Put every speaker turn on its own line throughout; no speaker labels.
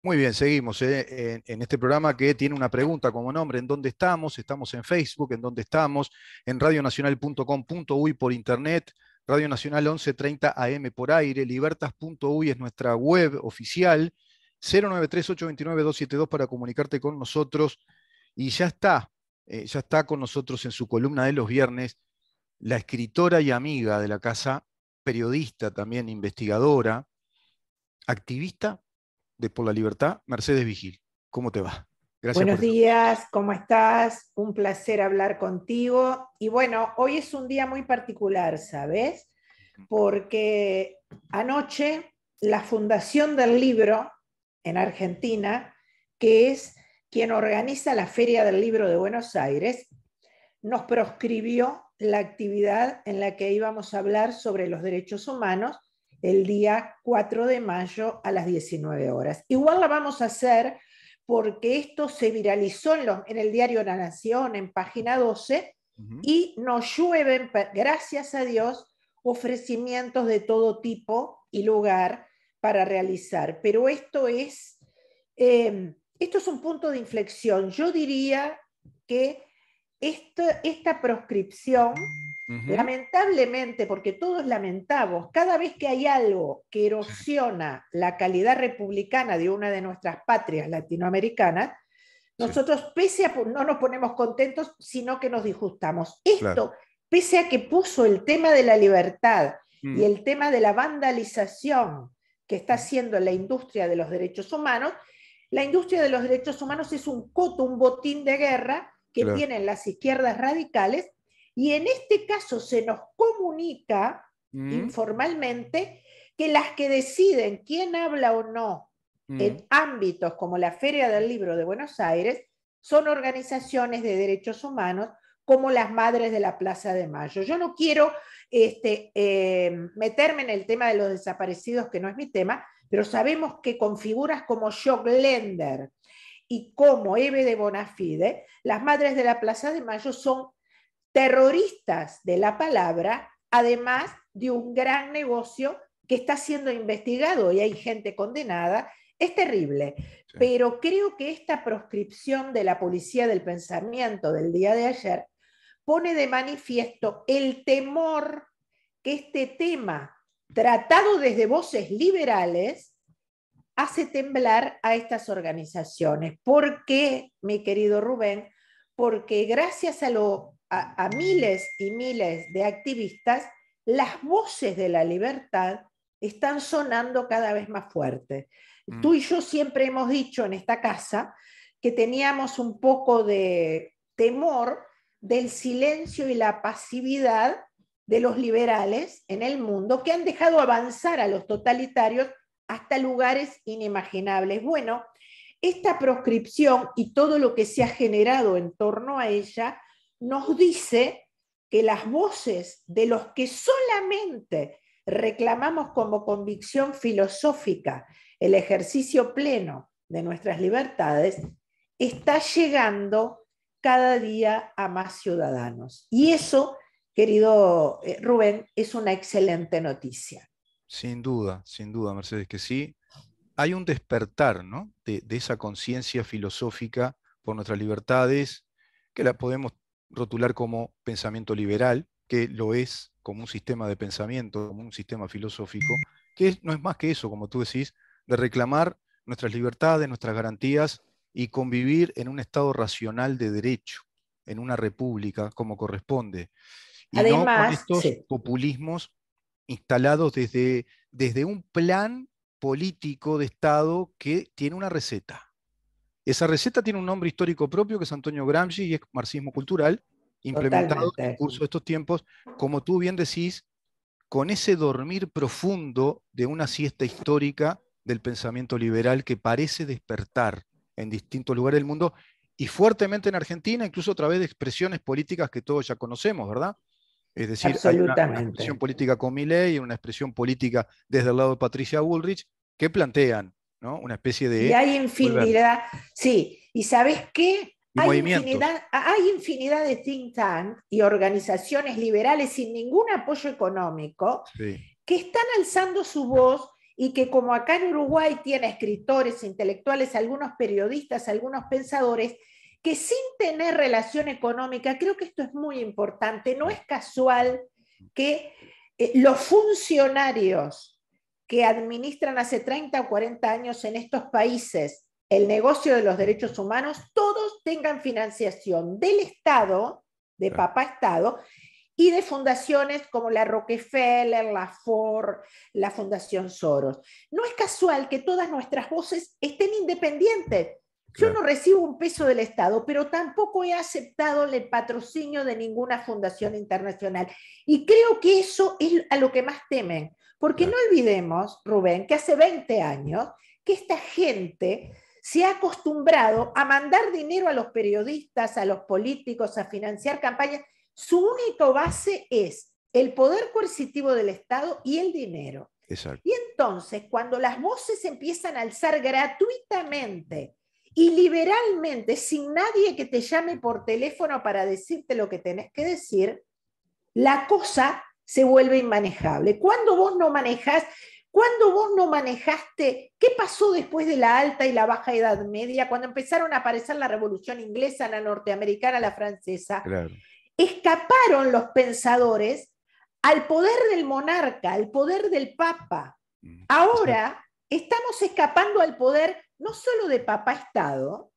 Muy bien, seguimos en este programa que tiene una pregunta como nombre: ¿en dónde estamos? Estamos en Facebook, ¿en dónde estamos? En radionacional.com.uy por internet, Radio Nacional 1130 AM por aire, libertas.uy es nuestra web oficial, 093-829-272 para comunicarte con nosotros. Y ya está con nosotros en su columna de los viernes la escritora y amiga de la casa, periodista también, investigadora, activista de Por la Libertad, Mercedes Vigil. ¿Cómo te va? Gracias por
Buenos
estar.
días, ¿cómo estás? Un placer hablar contigo. Y bueno, hoy es un día muy particular, ¿sabes? Porque anoche la Fundación del Libro en Argentina, que es quien organiza la Feria del Libro de Buenos Aires, nos proscribió la actividad en la que íbamos a hablar sobre los derechos humanos el día 4 de mayo a las 19 horas. Igual la vamos a hacer porque esto se viralizó en el diario La Nación, en página 12, y nos llueven, gracias a Dios, ofrecimientos de todo tipo y lugar para realizar. Pero esto es un punto de inflexión. Yo diría que esta proscripción, lamentablemente, porque todos lamentamos, cada vez que hay algo que erosiona la calidad republicana de una de nuestras patrias latinoamericanas,
Sí,
nosotros, no nos ponemos contentos, sino que nos disgustamos.
claro.
Esto, pese a que puso el tema de la libertad y
Mm,
el tema de la vandalización que está
mm,
haciendo la industria de los derechos humanos, la industria de los derechos humanos es un coto, un botín de guerra que
claro.
tienen las izquierdas radicales, y en este caso se nos comunica
Mm,
informalmente que las que deciden quién habla o no
mm,
en ámbitos como la Feria del Libro de Buenos Aires son organizaciones de derechos humanos como las Madres de la Plaza de Mayo. Yo no quiero meterme en el tema de los desaparecidos, que no es mi tema, pero sabemos que con figuras como Jock Lender y como Eve de Bonafide, las Madres de la Plaza de Mayo son terroristas de la palabra, además de un gran negocio que está siendo investigado y hay gente condenada. Es terrible,
sí.
pero creo que esta proscripción de la policía del pensamiento del día de ayer pone de manifiesto el temor que este tema, tratado desde voces liberales, hace temblar a estas organizaciones. ¿Por qué, mi querido Rubén? Porque gracias a miles y miles de activistas, las voces de la libertad están sonando cada vez más fuerte.
Mm,
Tú y yo siempre hemos dicho en esta casa que teníamos un poco de temor del silencio y la pasividad de los liberales en el mundo, que han dejado avanzar a los totalitarios hasta lugares inimaginables. Bueno, esta proscripción y todo lo que se ha generado en torno a ella nos dice que las voces de los que solamente reclamamos como convicción filosófica el ejercicio pleno de nuestras libertades está llegando cada día a más ciudadanos. Y eso, querido Rubén, es una excelente noticia.
sin duda, Mercedes, que sí. Hay un despertar, ¿no? De esa conciencia filosófica por nuestras libertades, que la podemos rotular como pensamiento liberal, que lo es como un sistema de pensamiento, como un sistema filosófico, no es más que eso, como tú decís, de reclamar nuestras libertades, nuestras garantías y convivir en un estado racional de derecho, en una república como corresponde, y no con
Además,
estos
sí,
populismos instalados desde un plan político de Estado que tiene una receta. Esa receta tiene un nombre histórico propio, que es Antonio Gramsci, y es marxismo cultural, implementado en el
totalmente.
curso de estos tiempos, como tú bien decís, con ese dormir profundo de una siesta histórica del pensamiento liberal que parece despertar en distintos lugares del mundo y fuertemente en Argentina, incluso a través de expresiones políticas que todos ya conocemos, ¿verdad? Es decir, hay una expresión
Absolutamente.
política con Milei y una expresión política desde el lado de Patricia Bullrich que plantean, ¿no? Una especie
Y
de
hay
volver.
infinidad, sí, y ¿sabes qué?
Y movimientos.
Hay infinidad de think tanks y organizaciones liberales sin ningún apoyo económico
Sí.
que están alzando su voz y que como acá en Uruguay tiene escritores, intelectuales, algunos periodistas, algunos pensadores, que sin tener relación económica, creo que esto es muy importante, no es casual que los funcionarios que administran hace 30 o 40 años en estos países el negocio de los derechos humanos, todos tengan financiación del Estado, de papá Estado, y de fundaciones como la Rockefeller, la Ford, la Fundación Soros. No es casual que todas nuestras voces estén independientes. Yo no recibo un peso del Estado, pero tampoco he aceptado el patrocinio de ninguna fundación internacional. Y creo que eso es a lo que más temen. Porque no olvidemos, Rubén, que hace 20 años que esta gente se ha acostumbrado a mandar dinero a los periodistas, a los políticos, a financiar campañas. Su única base es el poder coercitivo del Estado y el dinero.
Exacto.
Y entonces, cuando las voces empiezan a alzar gratuitamente y liberalmente, sin nadie que te llame por teléfono para decirte lo que tenés que decir, la cosa se vuelve inmanejable. Cuando vos no manejás, cuando vos no manejaste, ¿qué pasó después de la alta y la baja Edad Media, cuando empezaron a aparecer la Revolución Inglesa, la norteamericana, la francesa?
Claro.
Escaparon los pensadores al poder del monarca, al poder del papa. Ahora estamos escapando al poder no solo de papá Estado,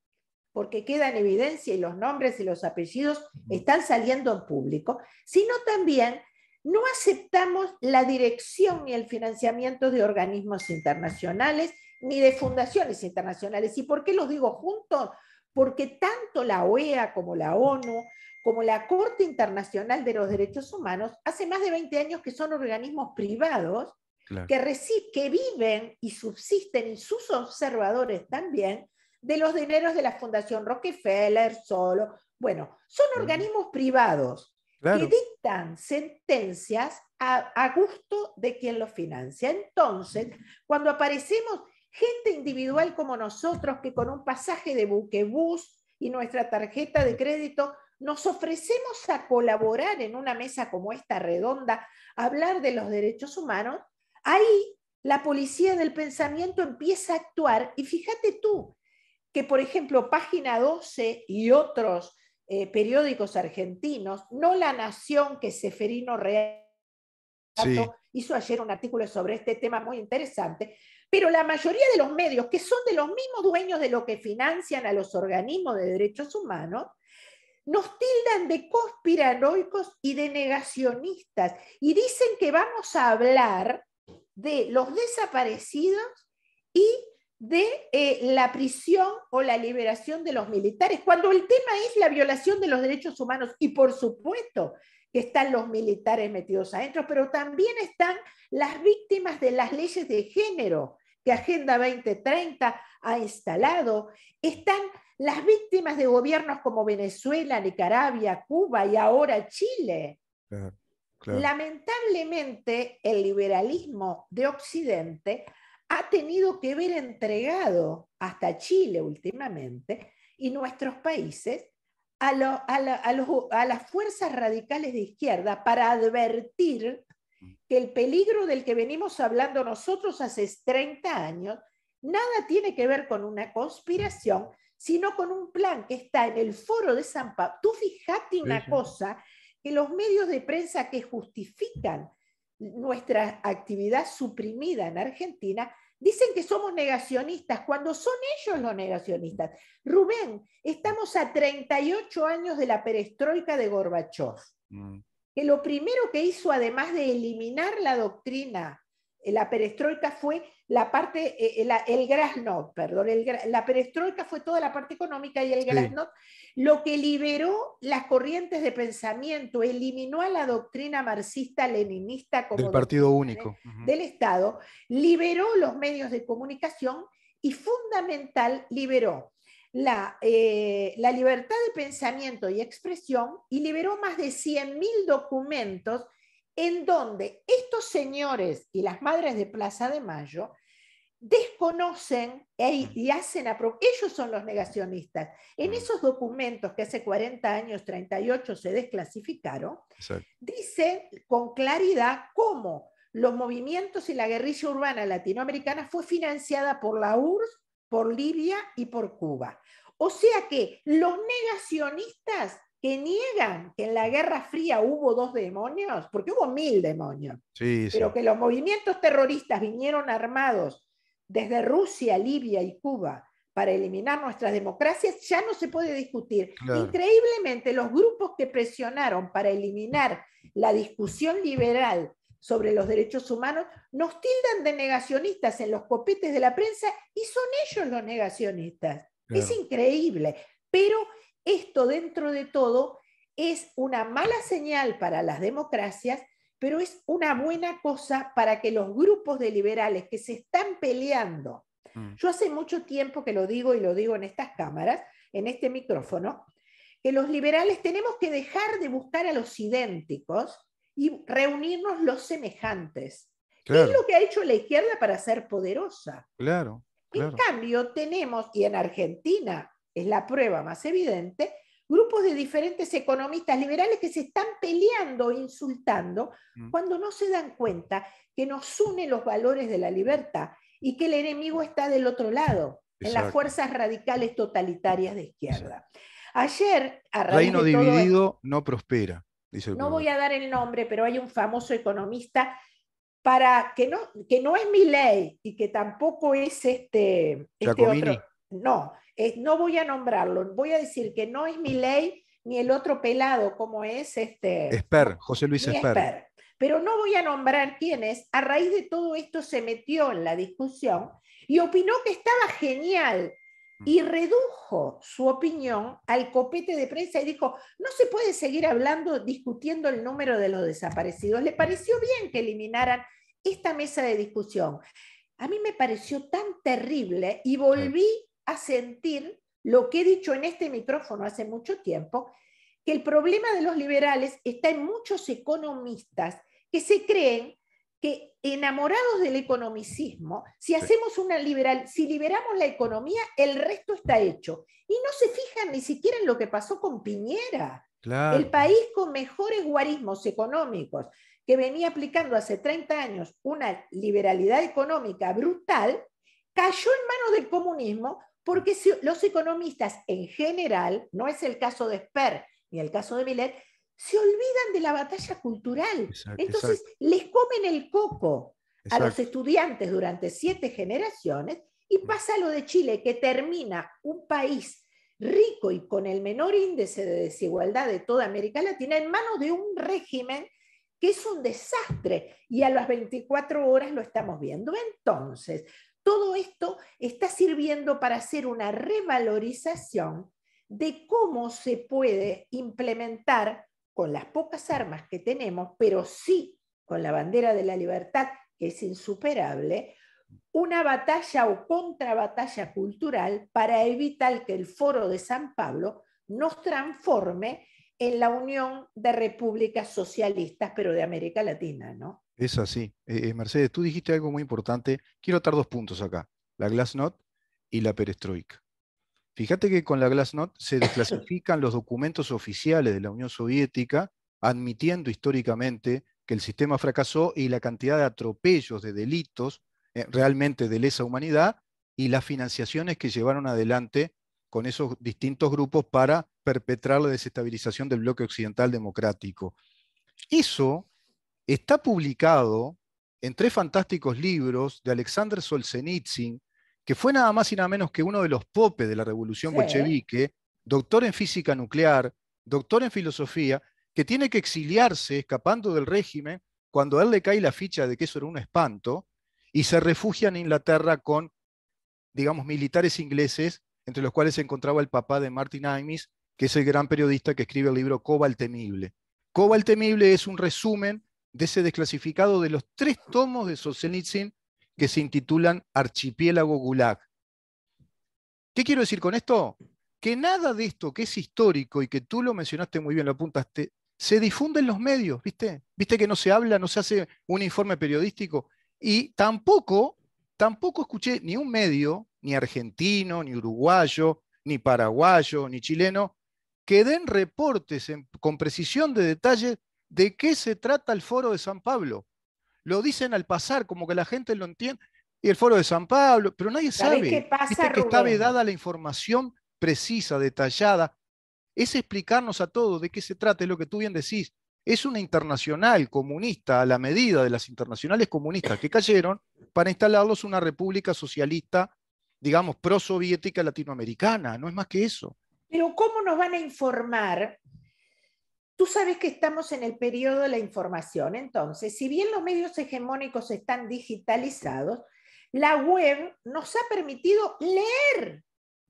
porque queda en evidencia y los nombres y los apellidos están saliendo en público, sino también no aceptamos la dirección ni el financiamiento de organismos internacionales ni de fundaciones internacionales. ¿Y por qué los digo juntos? Porque tanto la OEA como la ONU, como la Corte Internacional de los Derechos Humanos, hace más de 20 años que son organismos privados que viven y subsisten, y sus observadores también, de los dineros de la Fundación Rockefeller, solo. Bueno, son organismos privados que dictan sentencias a gusto de quien los financia. Entonces, cuando aparecemos gente individual como nosotros, que con un pasaje de buquebús y nuestra tarjeta de crédito nos ofrecemos a colaborar en una mesa como esta redonda, a hablar de los derechos humanos, ahí la policía del pensamiento empieza a actuar. Y fíjate tú que, por ejemplo, Página 12 y otros periódicos argentinos, no La Nación, que Seferino Real hizo ayer un artículo sobre este tema muy interesante, pero la mayoría de los medios, que son de los mismos dueños de lo que financian a los organismos de derechos humanos, nos tildan de conspiranoicos y de negacionistas, y dicen que vamos a hablar de los desaparecidos y de la prisión o la liberación de los militares, cuando el tema es la violación de los derechos humanos. Y por supuesto que están los militares metidos adentro, pero también están las víctimas de las leyes de género que Agenda 2030 ha instalado, están las víctimas de gobiernos como Venezuela, Nicaragua, Cuba y ahora Chile. Lamentablemente, el liberalismo de Occidente ha tenido que ver entregado hasta Chile últimamente y nuestros países a las fuerzas radicales de izquierda para advertir que el peligro del que venimos hablando nosotros hace 30 años nada tiene que ver con una conspiración, sino con un plan que está en el Foro de San Pablo. Tú fíjate una cosa, que los medios de prensa que justifican nuestra actividad suprimida en Argentina dicen que somos negacionistas, cuando son ellos los negacionistas. Rubén, estamos a 38 años de la perestroika de Gorbachov, que lo primero que hizo, además de eliminar la doctrina, la perestroika fue la parte, el glasnost, perdón, la perestroika fue toda la parte económica, y el glasnost lo que liberó las corrientes de pensamiento, eliminó a la doctrina marxista-leninista como
del partido único
del Estado, liberó los medios de comunicación y, fundamental, liberó la libertad de pensamiento y expresión, y liberó más de 100.000 documentos en donde estos señores y las madres de Plaza de Mayo desconocen y hacen ellos son los negacionistas. En esos documentos que hace 40 años, 38, se desclasificaron, dice con claridad cómo los movimientos y la guerrilla urbana latinoamericana fue financiada por la URSS, por Libia y por Cuba. O sea que los negacionistas que niegan que en la Guerra Fría hubo 2 demonios, porque hubo 1000 demonios,
Sí,
pero
sí,
que los movimientos terroristas vinieron armados desde Rusia, Libia y Cuba para eliminar nuestras democracias, ya no se puede discutir.
claro.
Increíblemente, los grupos que presionaron para eliminar la discusión liberal sobre los derechos humanos nos tildan de negacionistas en los copetes de la prensa y son ellos los negacionistas. Es
Claro.
increíble, pero esto dentro de todo es una mala señal para las democracias, pero es una buena cosa para que los grupos de liberales que se están peleando.
Mm.
Yo hace mucho tiempo que lo digo y lo digo en estas cámaras, en este micrófono, que los liberales tenemos que dejar de buscar a los idénticos y reunirnos los semejantes. ¿Qué es
Claro,
lo que ha hecho la izquierda para ser poderosa?
claro,
En
claro.
cambio, tenemos, y en Argentina es la prueba más evidente, grupos de diferentes economistas liberales que se están peleando, insultando,
Mm.
cuando no se dan cuenta que nos unen los valores de la libertad y que el enemigo está del otro lado, en las
Exacto,
fuerzas radicales totalitarias de
exacto.
izquierda. Ayer, a raíz
Reino
de todo esto,
dividido no prospera, dice el
no voy
proverbio.
a dar el nombre, pero hay un famoso economista para que no es mi ley y que tampoco es este otro,
Giacomini,
no, no voy a nombrarlo, voy a decir que no es mi ley ni el otro pelado como es
Esper, José Luis
ni
Esper.
Esper, pero no voy a nombrar quién es, a raíz de todo esto se metió en la discusión y opinó que estaba genial
Mm.
y redujo su opinión al copete de prensa y dijo, no se puede seguir hablando, discutiendo el número de los desaparecidos. Le pareció bien que eliminaran esta mesa de discusión. A mí me pareció tan terrible y
Sí,
volví a sentir lo que he dicho en este micrófono hace mucho tiempo, que el problema de los liberales está en muchos economistas que se creen que enamorados del economicismo, si
sí,
hacemos una liberal, si liberamos la economía, el resto está hecho. Y no se fijan ni siquiera en lo que pasó con Piñera. El
claro,
país con mejores guarismos económicos, que venía aplicando hace 30 años una liberalidad económica brutal, cayó en manos del comunismo porque los economistas en general, no es el caso de Sper ni el caso de Millet, se olvidan de la batalla cultural.
exacto,
Entonces
exacto,
les comen el coco a los
exacto.
estudiantes durante 7 generaciones y pasa lo de Chile, que termina un país rico y con el menor índice de desigualdad de toda América Latina en manos de un régimen que es un desastre y a las 24 horas lo estamos viendo. Entonces, todo esto está sirviendo para hacer una revalorización de cómo se puede implementar con las pocas armas que tenemos, pero sí con la bandera de la libertad, que es insuperable, una batalla o contrabatalla cultural para evitar que el Foro de San Pablo nos transforme en la Unión de Repúblicas Socialistas, pero de América Latina, ¿no?
Es así. Mercedes, tú dijiste algo muy importante. Quiero atar dos puntos acá, la Glasnost y la perestroika. Fíjate que con la Glasnost se desclasifican los documentos oficiales de la Unión Soviética, admitiendo históricamente que el sistema fracasó y la cantidad de atropellos, de delitos realmente de lesa humanidad y las financiaciones que llevaron adelante con esos distintos grupos para perpetrar la desestabilización del bloque occidental democrático. Eso está publicado en 3 fantásticos libros de Alexander Solzhenitsyn, que fue nada más y nada menos que uno de los popes de la revolución
Sí,
bolchevique, doctor en física nuclear, doctor en filosofía, que tiene que exiliarse escapando del régimen cuando a él le cae la ficha de que eso era un espanto, y se refugia en Inglaterra con, digamos, militares ingleses, entre los cuales se encontraba el papá de Martin Amis, que es el gran periodista que escribe el libro Koba el Temible. Koba el Temible es un resumen de ese desclasificado de los 3 tomos de Solzhenitsyn que se intitulan Archipiélago Gulag. ¿Qué quiero decir con esto? Que nada de esto que es histórico y que tú lo mencionaste muy bien, lo apuntaste, se difunde en los medios, ¿viste? ¿Viste que no se habla, no se hace un informe periodístico? Y tampoco escuché ni un medio, ni argentino, ni uruguayo, ni paraguayo, ni chileno, que den reportes con precisión de detalle de qué se trata el Foro de San Pablo. lo dicen al pasar, como que la gente lo entiende. Y el Foro de San Pablo, pero nadie
¿Sabés qué
sabe.
pasa,
Viste que está
Rubén?
vedada la información precisa, detallada. Es explicarnos a todos de qué se trata, es lo que tú bien decís. Es una internacional comunista a la medida de las internacionales comunistas que cayeron para instalarlos una república socialista, digamos, pro-soviética latinoamericana. No es más que eso.
Pero ¿cómo nos van a informar? Tú sabes que estamos en el periodo de la información, entonces, si bien los medios hegemónicos están digitalizados, la web nos ha permitido leer.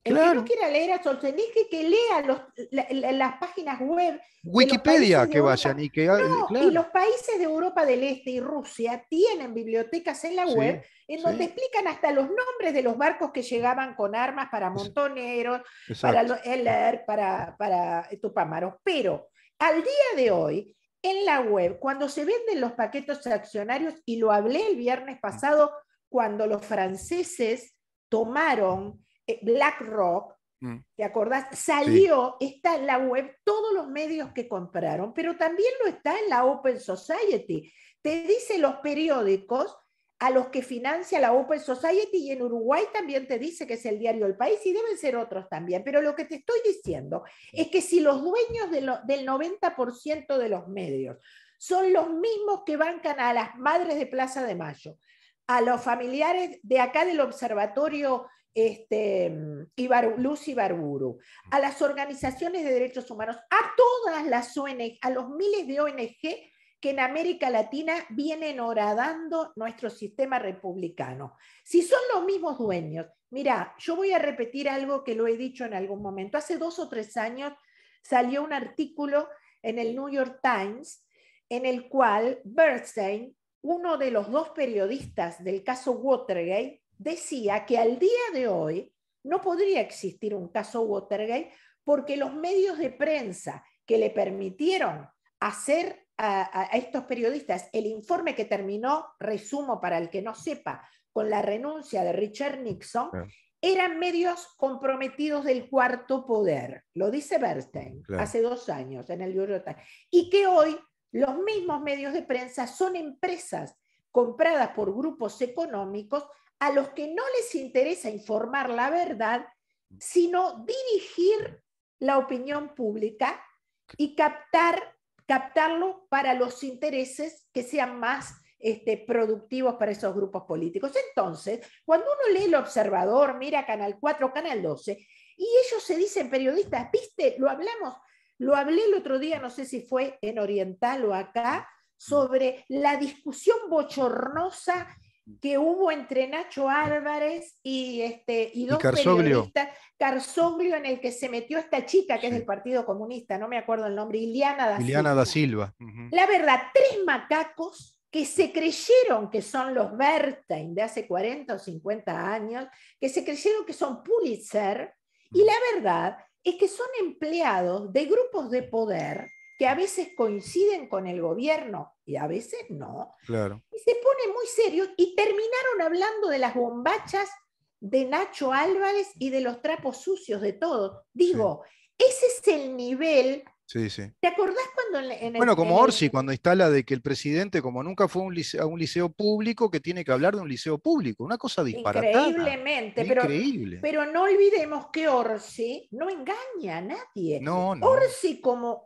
El que no
Claro.
quiera leer a Solzhenitsyn, que lea las páginas web de los
Wikipedia
países de
que vayan
Europa.
y que,
No, y
claro,
los países de Europa del Este y Rusia tienen bibliotecas en la web
sí,
en donde
sí,
explican hasta los nombres de los barcos que llegaban con armas para montoneros, para
exacto.
el para Tupamaros. Pero al día de hoy, en la web, cuando se venden los paquetes accionarios, y lo hablé el viernes pasado, cuando los franceses tomaron BlackRock,
Mm,
¿te acordás?
sí,
Salió, está en la web todos los medios que compraron, pero también lo está en la Open Society. Te dice los periódicos a los que financia la Open Society, y en Uruguay también te dice que es el diario El País y deben ser otros también. Pero lo que te estoy diciendo es que si los dueños del 90% de los medios son los mismos que bancan a las madres de Plaza de Mayo, a los familiares de acá del observatorio Luz Ibarburu, a las organizaciones de derechos humanos, a todas las ONG, a los miles de ONG que en América Latina vienen horadando nuestro sistema republicano. Si son los mismos dueños, mira, yo voy a repetir algo que lo he dicho en algún momento. Hace 2 o 3 años salió un artículo en el New York Times en el cual Bernstein, uno de los dos periodistas del caso Watergate, decía que al día de hoy no podría existir un caso Watergate porque los medios de prensa que le permitieron hacer a estos periodistas el informe que terminó, resumo para el que no sepa, con la renuncia de Richard Nixon,
claro,
eran medios comprometidos del cuarto poder. Lo dice Bernstein
claro.
hace 2 años en el New York Times. Y que hoy los mismos medios de prensa son empresas compradas por grupos económicos a los que no les interesa informar la verdad, sino dirigir la opinión pública y captarlo para los intereses que sean más productivos para esos grupos políticos. Entonces, cuando uno lee El Observador, mira Canal 4, Canal 12, y ellos se dicen periodistas, ¿viste? Lo hablé el otro día, no sé si fue en Oriental o acá, sobre la discusión bochornosa que hubo entre Nacho Álvarez y
Y
dos
Carsoglio,
periodistas, Carsoglio, en el que se metió esta chica que es del
sí.
Partido Comunista, no me acuerdo el nombre, Iliana da
Liliana da
Silva.
Silva. Ujú.
La verdad, 3 macacos que se creyeron que son los Bernstein de hace 40 o 50 años, que se creyeron que son Pulitzer, y la verdad es que son empleados de grupos de poder que a veces coinciden con el gobierno y a veces no,
Claro.
y se pone muy serio y terminaron hablando de las bombachas de Nacho Álvarez y de los trapos sucios de todos.
Sí,
Digo, ese es el nivel.
sí, sí.
¿Te acordás cuando
Bueno, como
en
Orsi,
el
cuando instala de que el presidente, como nunca fue a un liceo público, que tiene que hablar de un liceo público. Una cosa disparatada.
increíblemente,
Increíble.
pero no olvidemos que Orsi no engaña a nadie.
No, no.
Orsi, como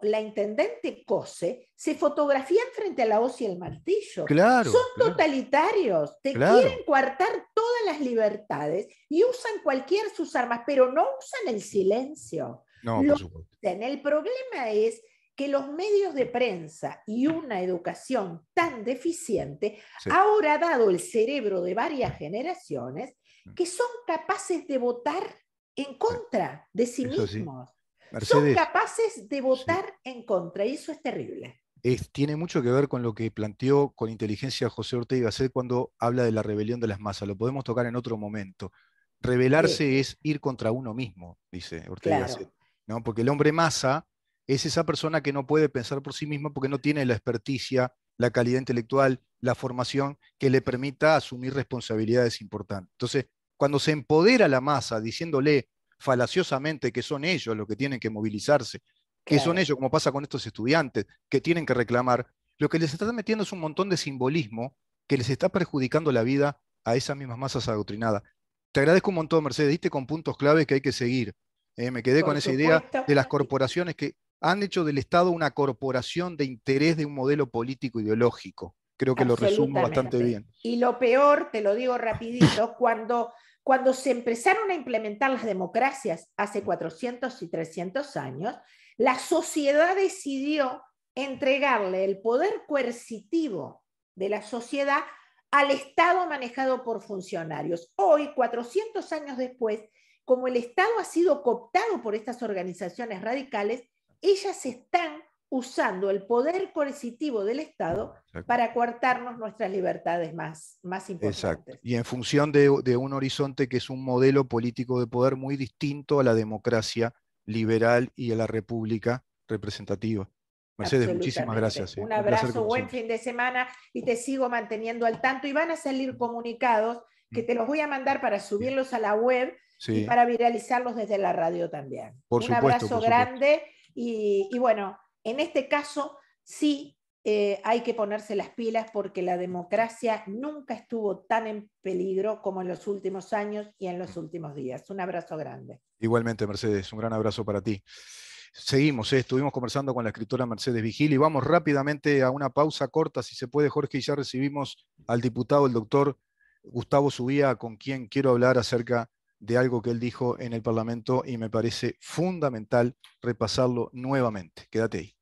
la intendente Cose, se fotografían frente a la hoz y el martillo. Son
Claro, claro,
totalitarios, te
claro.
quieren coartar todas las libertades y usan cualquier sus armas, pero no usan el silencio.
No,
Lo
por supuesto.
usan. El problema es que los medios de prensa y una educación tan deficiente
Sí.
ahora ha dado el cerebro de varias generaciones que son capaces de votar en
Sí.
contra de sí
Eso sí.
mismos. Son
Mercedes,
capaces de
sí.
votar en contra y eso es terrible.
Tiene mucho que ver con lo que planteó con inteligencia José Ortega y Gasset cuando habla de la rebelión de las masas. Lo podemos tocar en otro momento.
Sí,
Rebelarse es ir contra uno mismo, dice Ortega y Gasset,
claro,
¿no? Porque el hombre masa es esa persona que no puede pensar por sí misma porque no tiene la experticia, la calidad intelectual, la formación que le permita asumir responsabilidades importantes. Entonces, cuando se empodera la masa diciéndole falaciosamente que son ellos los que tienen que movilizarse, que son
claro.
ellos, como pasa con estos estudiantes, que tienen que reclamar. lo que les está metiendo es un montón de simbolismo que les está perjudicando la vida a esas mismas masas adoctrinadas. Te agradezco un montón, Mercedes, diste con puntos clave que hay que seguir. Me quedé con
Por
esa idea
supuesto,
de las corporaciones que han hecho del Estado una corporación de interés de un modelo político ideológico. Creo que lo resumo bastante
absolutamente.
bien.
Y lo peor, te lo digo rapidito, cuando se empezaron a implementar las democracias hace 400 y 300 años, la sociedad decidió entregarle el poder coercitivo de la sociedad al Estado manejado por funcionarios. Hoy, 400 años después, como el Estado ha sido cooptado por estas organizaciones radicales, ellas están usando el poder coercitivo del Estado
Exacto.
para coartarnos nuestras libertades más
Exacto.
importantes.
Y en función de un horizonte que es un modelo político de poder muy distinto a la democracia liberal y a la república representativa. Mercedes, muchísimas
Absolutamente.
gracias.
Un
Un placer
abrazo,
como
buen
siempre.
fin de semana y te sigo manteniendo al tanto y van a salir comunicados que
¿Mm?
te los voy a mandar para
Bien.
subirlos a la web y
Sí,
para viralizarlos desde la radio también.
por
Un
supuesto,
abrazo
por supuesto.
grande y bueno, en este caso sí hay que ponerse las pilas porque la democracia nunca estuvo tan en peligro como en los últimos años y en los últimos días. Un abrazo grande.
Igualmente, Mercedes, un gran abrazo para ti. Seguimos, estuvimos conversando con la escritora Mercedes Vigil y vamos rápidamente a una pausa corta, si se puede, Jorge, y ya recibimos al diputado, el doctor Gustavo Subía, con quien quiero hablar acerca de algo que él dijo en el Parlamento y me parece fundamental repasarlo nuevamente. Quédate ahí.